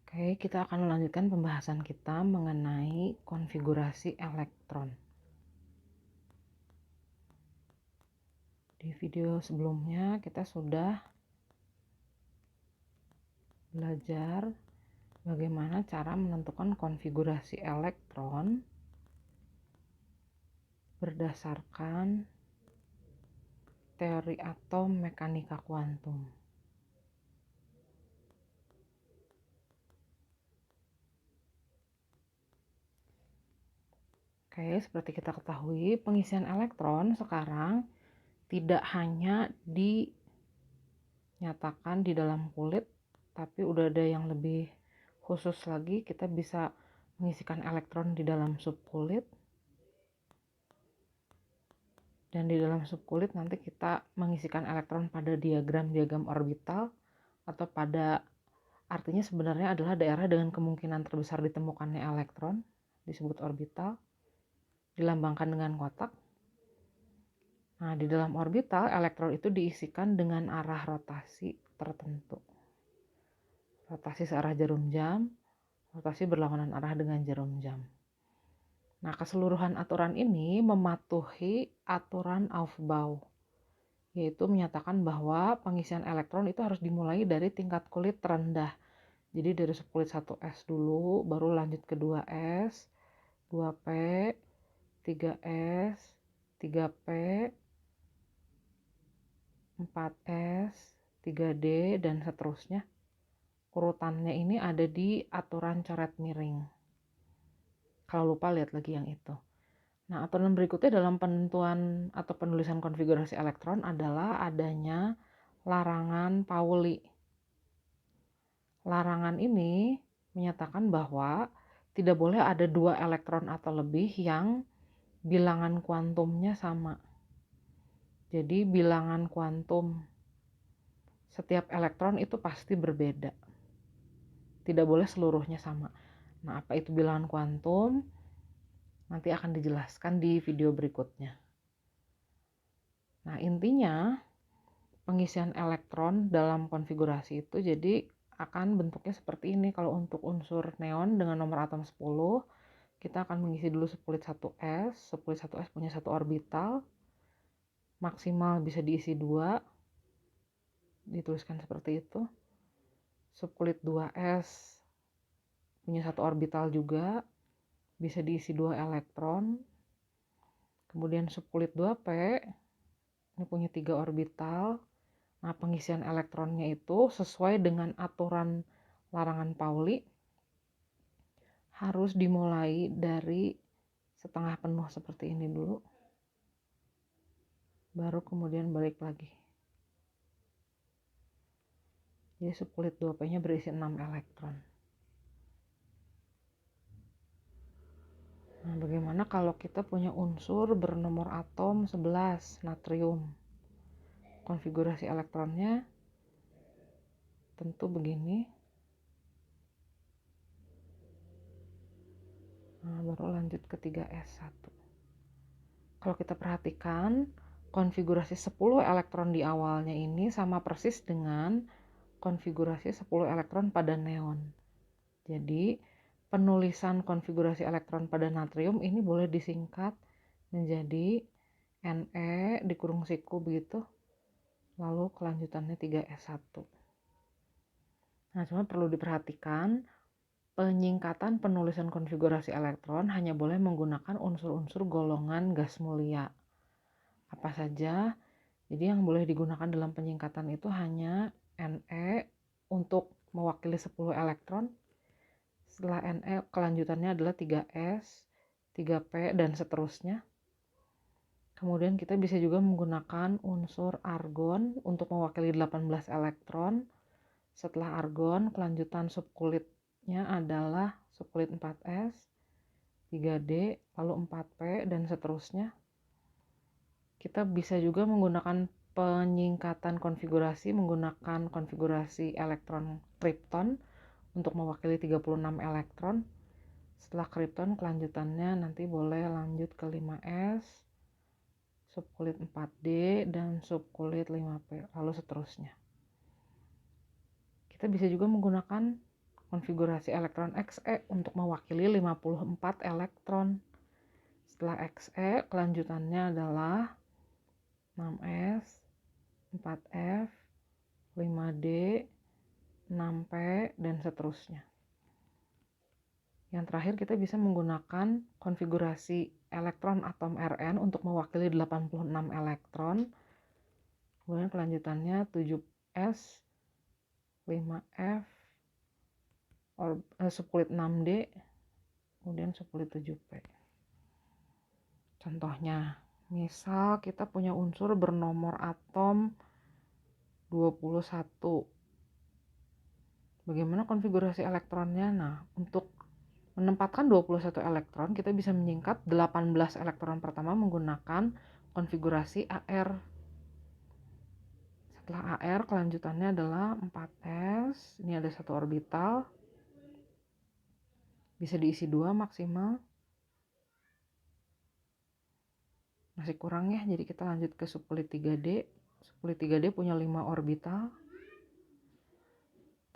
Oke, kita akan melanjutkan pembahasan kita mengenai konfigurasi elektron. Di video sebelumnya kita sudah belajar bagaimana cara menentukan konfigurasi elektron berdasarkan teori atom mekanika kuantum. Oke, seperti kita ketahui, pengisian elektron sekarang tidak hanya dinyatakan di dalam kulit, tapi udah ada yang lebih khusus lagi. Kita bisa mengisikan elektron di dalam subkulit, dan di dalam subkulit nanti kita mengisikan elektron pada diagram orbital, atau pada, artinya sebenarnya adalah daerah dengan kemungkinan terbesar ditemukannya elektron, disebut orbital, dilambangkan dengan kotak. Nah, di dalam orbital, elektron itu diisikan dengan arah rotasi tertentu. Rotasi searah jarum jam, rotasi berlawanan arah dengan jarum jam. Nah, keseluruhan aturan ini mematuhi aturan Aufbau, yaitu menyatakan bahwa pengisian elektron itu harus dimulai dari tingkat kulit terendah. Jadi dari subkulit 1S dulu, baru lanjut ke 2S, 2P, 3S, 3P, 4S, 3D, dan seterusnya. Urutannya ini ada di aturan coret miring. Kalau lupa, lihat lagi yang itu. Nah, aturan berikutnya dalam penentuan atau penulisan konfigurasi elektron adalah adanya larangan Pauli. Larangan ini menyatakan bahwa tidak boleh ada 2 elektron atau lebih yang bilangan kuantumnya sama. Jadi bilangan kuantum setiap elektron itu pasti berbeda. Tidak boleh seluruhnya sama. Nah, apa itu bilangan kuantum? Nanti akan dijelaskan di video berikutnya. Nah, intinya pengisian elektron dalam konfigurasi itu jadi akan bentuknya seperti ini. Kalau untuk unsur neon dengan nomor atom 10, kita akan mengisi dulu subkulit 1S. Subkulit 1S punya satu orbital, maksimal bisa diisi 2, dituliskan seperti itu. Subkulit 2S punya satu orbital juga, bisa diisi 2 elektron. Kemudian subkulit 2P ini punya 3 orbital. Nah, pengisian elektronnya itu sesuai dengan aturan larangan Pauli harus dimulai dari setengah penuh seperti ini dulu, baru kemudian balik lagi. Jadi subkulit 2P-nya berisi 6 elektron. Nah, bagaimana kalau kita punya unsur bernomor atom 11, natrium? Konfigurasi elektronnya tentu begini. Nah, baru lanjut ke 3S1. Kalau kita perhatikan, konfigurasi 10 elektron di awalnya ini sama persis dengan konfigurasi 10 elektron pada neon. Jadi, penulisan konfigurasi elektron pada natrium ini boleh disingkat menjadi Ne dikurung siku begitu. Lalu kelanjutannya 3S1. Nah, cuma perlu diperhatikan, penyingkatan penulisan konfigurasi elektron hanya boleh menggunakan unsur-unsur golongan gas mulia. Apa saja? Jadi yang boleh digunakan dalam penyingkatan itu hanya Ne untuk mewakili 10 elektron. Setelah Ne kelanjutannya adalah 3S, 3P, dan seterusnya. Kemudian kita bisa juga menggunakan unsur argon untuk mewakili 18 elektron. Setelah argon, kelanjutan subkulitnya adalah subkulit 4S, 3D, lalu 4P, dan seterusnya. Kita bisa juga menggunakan penyingkatan konfigurasi menggunakan konfigurasi elektron kripton untuk mewakili 36 elektron. Setelah kripton, kelanjutannya nanti boleh lanjut ke 5S, subkulit 4D, dan subkulit 5P, lalu seterusnya. Kita bisa juga menggunakan konfigurasi elektron Xe untuk mewakili 54 elektron. Setelah Xe, kelanjutannya adalah 6s, 4f, 5d, 6p, dan seterusnya. Yang terakhir kita bisa menggunakan konfigurasi elektron atom Rn untuk mewakili 86 elektron. Kemudian kelanjutannya 7s, 5f, subkulit 6d, kemudian subkulit 7p. Contohnya, misal kita punya unsur bernomor atom 21. Bagaimana konfigurasi elektronnya? Nah, untuk menempatkan 21 elektron, kita bisa menyingkat 18 elektron pertama menggunakan konfigurasi AR. Setelah AR, kelanjutannya adalah 4s. Ini ada satu orbital. Bisa diisi 2 maksimal. Masih kurang ya, jadi kita lanjut ke subkulit 3D. Subkulit 3D punya 5 orbital.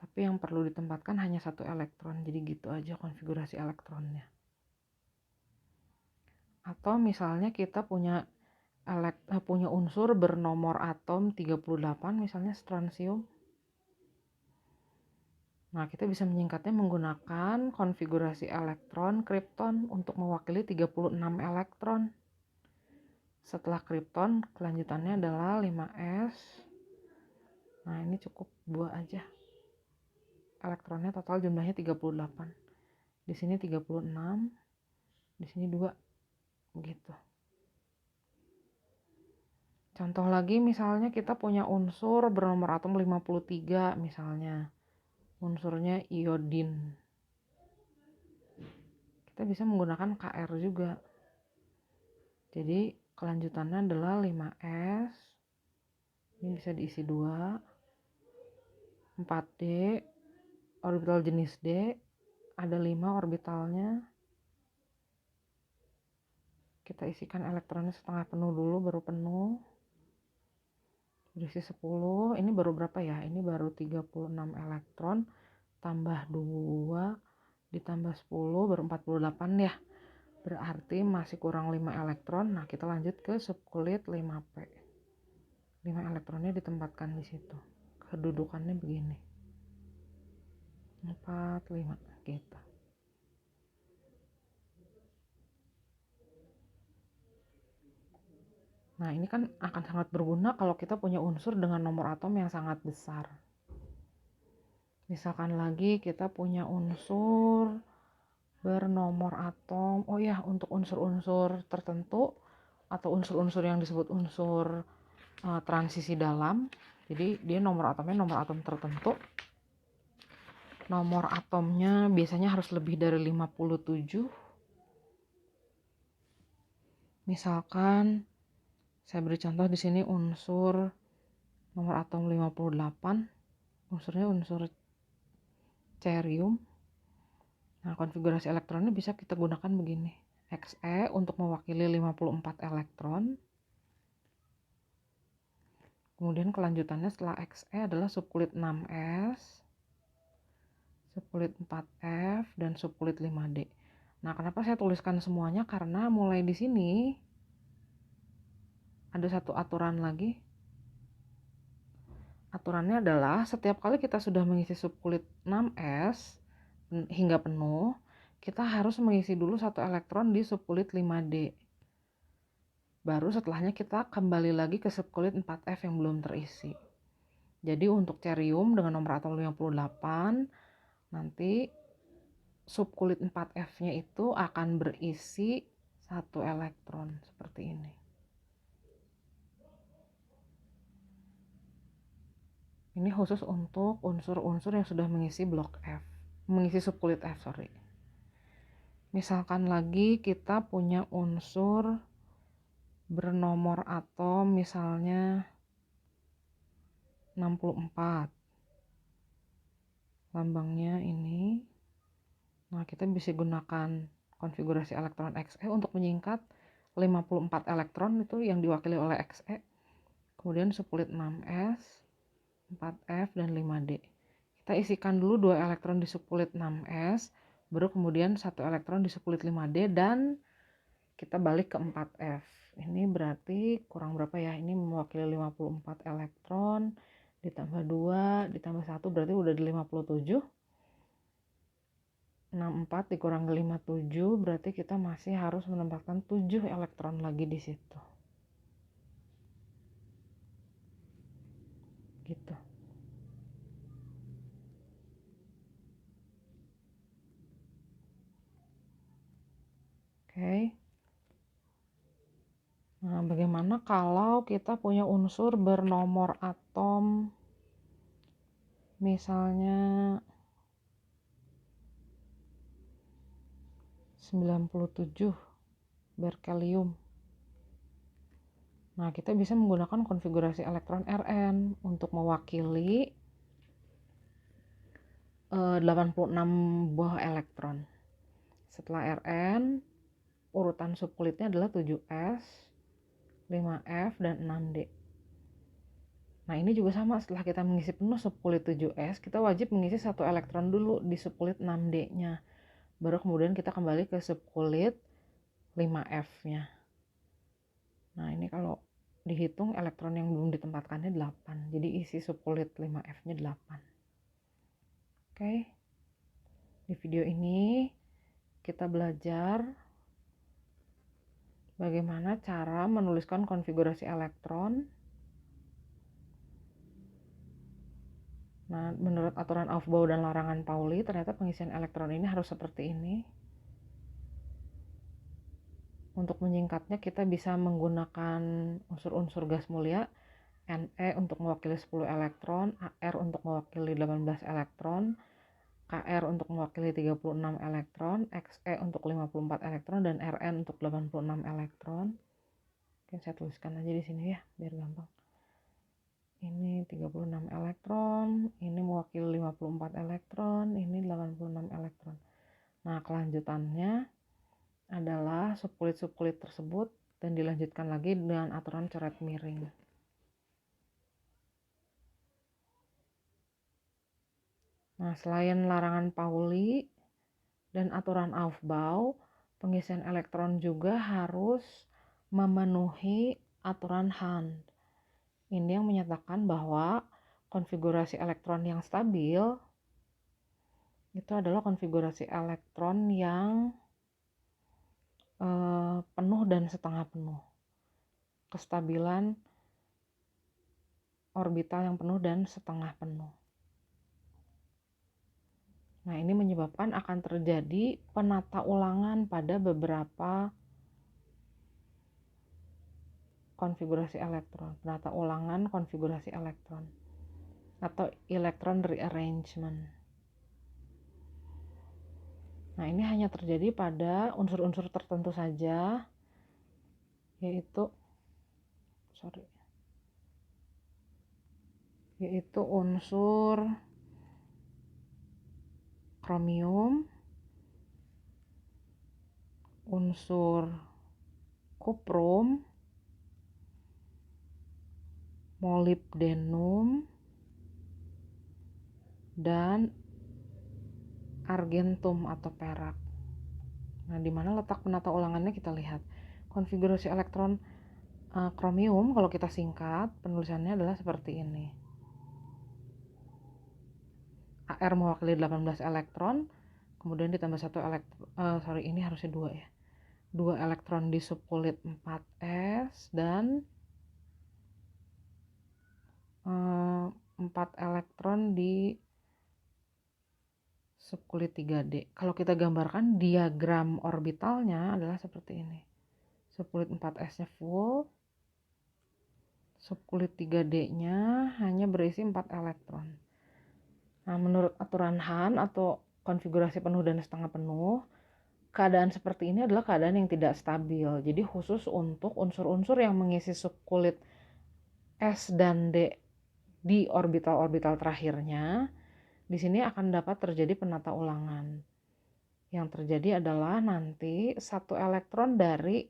Tapi yang perlu ditempatkan hanya 1 elektron. Jadi gitu aja konfigurasi elektronnya. Atau misalnya kita punya unsur bernomor atom 38, misalnya strontium. Nah, kita bisa menyingkatnya menggunakan konfigurasi elektron kripton untuk mewakili 36 elektron. Setelah kripton, kelanjutannya adalah 5s. Nah, ini cukup 2 aja. Elektronnya total jumlahnya 38. Di sini 36, di sini 2. Begitu. Contoh lagi misalnya kita punya unsur bernomor atom 53 misalnya. Unsurnya iodin. Kita bisa menggunakan Kr juga. Jadi kelanjutannya adalah 5s. Ini bisa diisi 2. 4d, orbital jenis D, ada 5 orbitalnya. Kita isikan elektronnya setengah penuh dulu, baru penuh. Berisi 10, ini baru berapa ya? Ini baru 36 elektron, tambah 2, ditambah 10, baru 48 ya. Berarti masih kurang 5 elektron. Nah, kita lanjut ke subkulit 5p. 5 elektronnya ditempatkan di situ. Kedudukannya begini. 4, 5, gitu. Nah, ini kan akan sangat berguna kalau kita punya unsur dengan nomor atom yang sangat besar. Misalkan lagi kita punya unsur bernomor atom, oh ya, untuk unsur-unsur tertentu atau unsur-unsur yang disebut unsur transisi dalam, jadi dia nomor atomnya nomor atom tertentu. Nomor atomnya biasanya harus lebih dari 57. Misalkan saya beri contoh di sini unsur nomor atom 58, unsurnya unsur cerium. Nah, konfigurasi elektronnya bisa kita gunakan begini. Xe untuk mewakili 54 elektron. Kemudian kelanjutannya setelah Xe adalah subkulit 6s, subkulit 4f, dan subkulit 5d. Nah, kenapa saya tuliskan semuanya? Karena mulai di sini ada satu aturan lagi. Aturannya adalah setiap kali kita sudah mengisi subkulit 6s hingga penuh, kita harus mengisi dulu 1 elektron di subkulit 5d. Baru setelahnya kita kembali lagi ke subkulit 4f yang belum terisi. Jadi untuk cerium dengan nomor atom 58, nanti subkulit 4f-nya itu akan berisi 1 elektron seperti ini. Ini khusus untuk unsur-unsur yang sudah mengisi blok F, mengisi subkulit F, sorry. Misalkan lagi kita punya unsur bernomor atom misalnya 64. Lambangnya ini. Nah, kita bisa gunakan konfigurasi elektron Xe untuk menyingkat 54 elektron itu yang diwakili oleh Xe. Kemudian subkulit 6s, 4f, dan 5d. Kita isikan dulu 2 elektron di subkulit 6s, baru kemudian 1 elektron di subkulit 5d, dan kita balik ke 4f. Ini berarti kurang berapa ya? Ini mewakili 54 elektron, ditambah 2, ditambah 1 berarti udah di 57. 64 dikurangi 57 berarti kita masih harus menambahkan 7 elektron lagi di situ. Gitu. Oke. Nah, bagaimana kalau kita punya unsur bernomor atom misalnya 97 berkelium. Nah, kita bisa menggunakan konfigurasi elektron Rn untuk mewakili 86 buah elektron. Setelah Rn, urutan subkulitnya adalah 7s, 5f, dan 6d. Nah, ini juga sama, setelah kita mengisi penuh subkulit 7s, kita wajib mengisi 1 elektron dulu di subkulit 6d-nya. Baru kemudian kita kembali ke subkulit 5f-nya. Nah, ini kalau dihitung elektron yang belum ditempatkannya 8. Jadi isi subkulit 5f-nya 8. Oke. Di video ini kita belajar bagaimana cara menuliskan konfigurasi elektron. Nah, menurut aturan Aufbau dan larangan Pauli, ternyata pengisian elektron ini harus seperti ini. Untuk menyingkatnya, kita bisa menggunakan unsur-unsur gas mulia. Ne untuk mewakili 10 elektron, Ar untuk mewakili 18 elektron, Kr untuk mewakili 36 elektron, Xe untuk 54 elektron, dan Rn untuk 86 elektron. Oke, saya tuliskan aja di sini ya, biar gampang. Ini 36 elektron, ini mewakili 54 elektron, ini 86 elektron. Nah, kelanjutannya adalah subkulit-subkulit tersebut dan dilanjutkan lagi dengan aturan coret miring. Nah, selain larangan Pauli dan aturan Aufbau, pengisian elektron juga harus memenuhi aturan Hund. Ini yang menyatakan bahwa konfigurasi elektron yang stabil itu adalah konfigurasi elektron yang penuh dan setengah penuh. Kestabilan orbital yang penuh dan setengah penuh. Nah, ini menyebabkan akan terjadi penata ulangan pada beberapa konfigurasi elektron. Penata ulangan konfigurasi elektron atau electron rearrangement. Nah, ini hanya terjadi pada unsur-unsur tertentu saja, yaitu unsur kromium, unsur kuprum, molybdenum, dan argentum atau perak. Nah, di mana letak penata ulangannya kita lihat. Konfigurasi elektron kromium, kalau kita singkat, penulisannya adalah seperti ini. Ar mewakili 18 elektron, kemudian ditambah 1 elektron, ini harusnya 2 ya. 2 elektron di subkulit 4s dan 4 elektron di subkulit 3D. Kalau kita gambarkan diagram orbitalnya adalah seperti ini. Subkulit 4s-nya full, subkulit 3D-nya hanya berisi 4 elektron. Nah, menurut aturan Hund atau konfigurasi penuh dan setengah penuh, keadaan seperti ini adalah keadaan yang tidak stabil. Jadi khusus untuk unsur-unsur yang mengisi subkulit S dan D di orbital-orbital terakhirnya, di sini akan dapat terjadi penata ulangan. Yang terjadi adalah nanti 1 elektron dari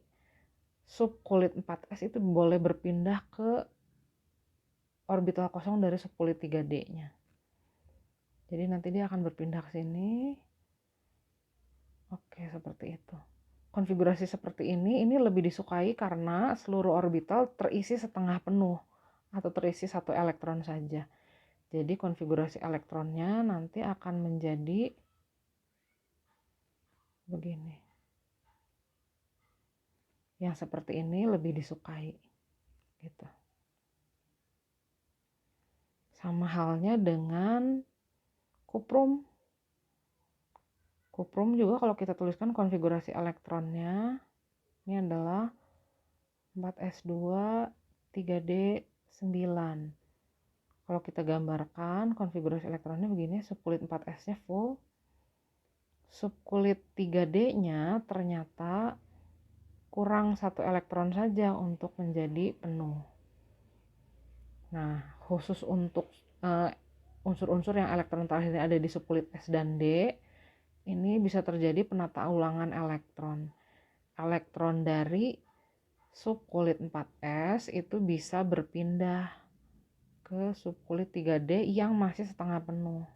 subkulit 4s itu boleh berpindah ke orbital kosong dari subkulit 3D-nya. Jadi nanti dia akan berpindah ke sini. Oke, seperti itu. Konfigurasi seperti ini lebih disukai karena seluruh orbital terisi setengah penuh atau terisi 1 elektron saja. Jadi konfigurasi elektronnya nanti akan menjadi begini. Yang seperti ini lebih disukai. Gitu. Sama halnya dengan kuprum. Kuprum juga kalau kita tuliskan konfigurasi elektronnya, ini adalah 4s2 3d 9. Kalau kita gambarkan konfigurasi elektronnya begini, subkulit 4s-nya full. Subkulit 3d-nya ternyata kurang 1 elektron saja untuk menjadi penuh. Nah, khusus untuk unsur-unsur yang elektron terakhirnya ada di subkulit S dan D, ini bisa terjadi penata ulangan elektron. Elektron dari subkulit 4s itu bisa berpindah ke subkulit 3D yang masih setengah penuh.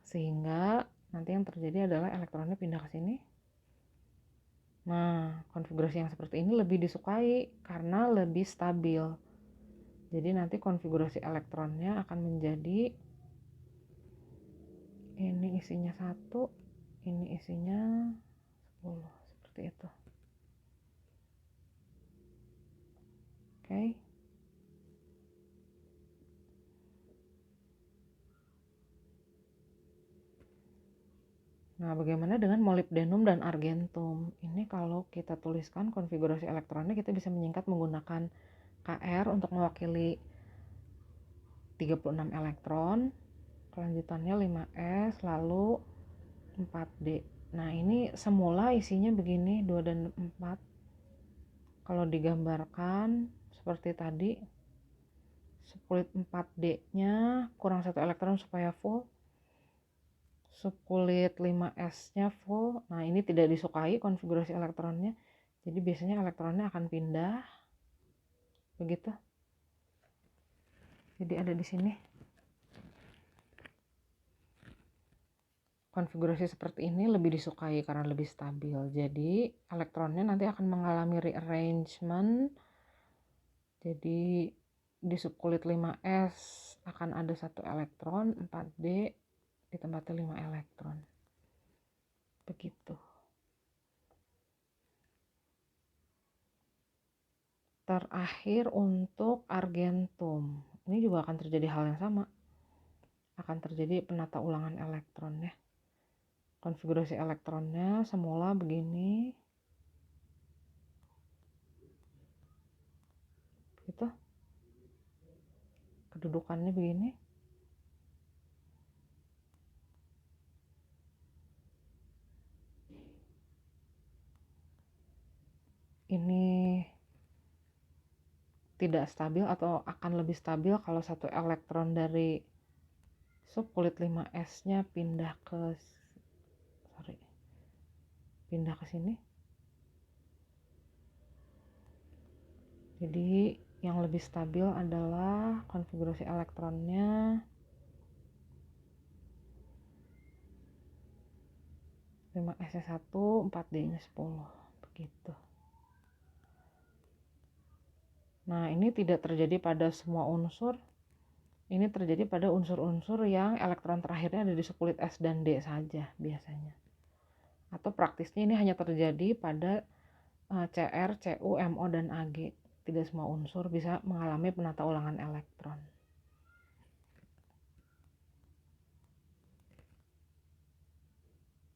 Sehingga nanti yang terjadi adalah elektronnya pindah ke sini. Nah, konfigurasi yang seperti ini lebih disukai karena lebih stabil. Jadi nanti konfigurasi elektronnya akan menjadi ini isinya 1, ini isinya 10, seperti itu. Oke. Nah, bagaimana dengan molybdenum dan argentum? Ini kalau kita tuliskan konfigurasi elektronnya, kita bisa menyingkat menggunakan Kr untuk mewakili 36 elektron, kelanjutannya 5s, lalu 4d. Nah, ini semula isinya begini, 2 dan 4. Kalau digambarkan seperti tadi, subkulit 4d-nya kurang 1 elektron supaya full. Subkulit 5s-nya full. Nah, ini tidak disukai konfigurasi elektronnya. Jadi biasanya elektronnya akan pindah. Begitu. Jadi ada di sini. Konfigurasi seperti ini lebih disukai karena lebih stabil. Jadi elektronnya nanti akan mengalami rearrangement. Jadi di subkulit 5s akan ada 1 elektron, 4d ditempati 5 elektron. Begitu. Terakhir untuk argentum. Ini juga akan terjadi hal yang sama. Akan terjadi penata ulangan elektron ya. Konfigurasi elektronnya semula begini. Gitu. Kedudukannya begini. Ini tidak stabil atau akan lebih stabil kalau 1 elektron dari subkulit 5s-nya pindah ke sini. Jadi yang lebih stabil adalah konfigurasi elektronnya 5s-nya 1, 4d-nya 10. Begitu. Nah, ini tidak terjadi pada semua unsur. Ini terjadi pada unsur-unsur yang elektron terakhirnya ada di subkulit S dan D saja biasanya. Atau praktisnya ini hanya terjadi pada Cr, Cu, Mo, dan Ag. Tidak semua unsur bisa mengalami penata ulangan elektron.